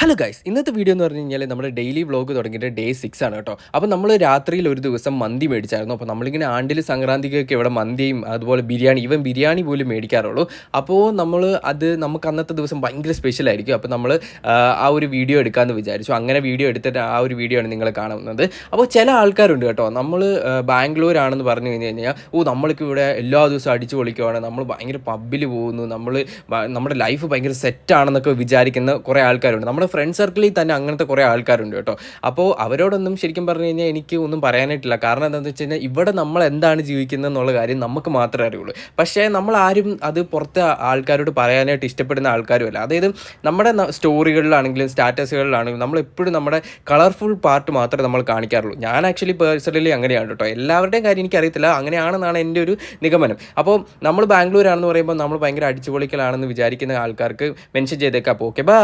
Hello guys, ഇന്നത്തെ video എന്ന് പറഞ്ഞു കഴിഞ്ഞാൽ നമ്മുടെ ഡെയിലി വ്ളോഗ് തുടങ്ങിയിട്ട് ഡേ 6 ആണ് കേട്ടോ. അപ്പോൾ നമ്മൾ രാത്രിയിൽ ഒരു ദിവസം മന്തി മേടിച്ചായിരുന്നു. അപ്പോൾ നമ്മളിങ്ങനെ ആണ്ടിൽ സംക്രാന്തിക്കൊക്കെ ഇവിടെ മന്തിയും അതുപോലെ ബിരിയാണി പോലും മേടിക്കാറുള്ളൂ. അപ്പോൾ നമുക്ക് അന്നത്തെ ദിവസം ഭയങ്കര സ്പെഷ്യൽ ആയിരിക്കും. അപ്പോൾ നമ്മൾ ആ ഒരു വീഡിയോ എടുക്കാമെന്ന് വിചാരിച്ചു. അങ്ങനെ വീഡിയോ എടുത്തിട്ട് ആ ഒരു വീഡിയോ ആണ് നിങ്ങൾ കാണുന്നത്. അപ്പോൾ ചില ആൾക്കാരുണ്ട് കേട്ടോ, നമ്മൾ ബാംഗ്ലൂരാണെന്ന് പറഞ്ഞു കഴിഞ്ഞ് കഴിഞ്ഞാൽ നമ്മൾക്ക് ഇവിടെ എല്ലാ ദിവസവും അടിച്ചു പൊളിക്കുവാണ്, നമ്മൾ ഭയങ്കര പബ്ബിൽ പോകുന്നു, നമ്മുടെ ലൈഫ് ഭയങ്കര സെറ്റാണെന്നൊക്കെ വിചാരിക്കുന്ന കുറേ ആൾക്കാരുണ്ട്. നമ്മുടെ ഫ്രണ്ട് സർക്കിളിൽ തന്നെ അങ്ങനത്തെ കുറേ ആൾക്കാരുണ്ട് കേട്ടോ. അപ്പോൾ അവരോടൊന്നും ശരിക്കും പറഞ്ഞു കഴിഞ്ഞാൽ എനിക്ക് ഒന്നും പറയാനായിട്ടില്ല. കാരണം എന്താണെന്ന് വെച്ച് കഴിഞ്ഞാൽ ഇവിടെ നമ്മൾ എന്താണ് ജീവിക്കുന്നത് എന്നുള്ള കാര്യം നമുക്ക് മാത്രമേ അറിയുള്ളൂ. പക്ഷേ നമ്മളാരും അത് പുറത്തെ ആൾക്കാരോട് പറയാനായിട്ട് ഇഷ്ടപ്പെടുന്ന ആൾക്കാരുമല്ല. അതായത് നമ്മുടെ സ്റ്റോറികളിലാണെങ്കിലും സ്റ്റാറ്റസുകളിലാണെങ്കിലും നമ്മളെപ്പോഴും നമ്മുടെ കളർഫുൾ പാർട്ട് മാത്രമേ നമ്മൾ കാണിക്കാറുള്ളൂ. ഞാൻ ആക്ച്വലി പേഴ്സണലി അങ്ങനെയാണ് കേട്ടോ. എല്ലാവരുടെയും കാര്യം എനിക്കറിയത്തില്ല, അങ്ങനെയാണെന്നാണ് എൻ്റെ ഒരു നിഗമനം. അപ്പോൾ നമ്മൾ ബാംഗ്ലൂരാണെന്ന് പറയുമ്പോൾ നമ്മൾ ഭയങ്കര അടിച്ചുപൊളിക്കലാണെന്ന് വിചാരിക്കുന്ന ആൾക്കാർക്ക് മെൻഷൻ ചെയ്തേക്കാം. അപ്പോൾ ഓക്കെ, ബൈ.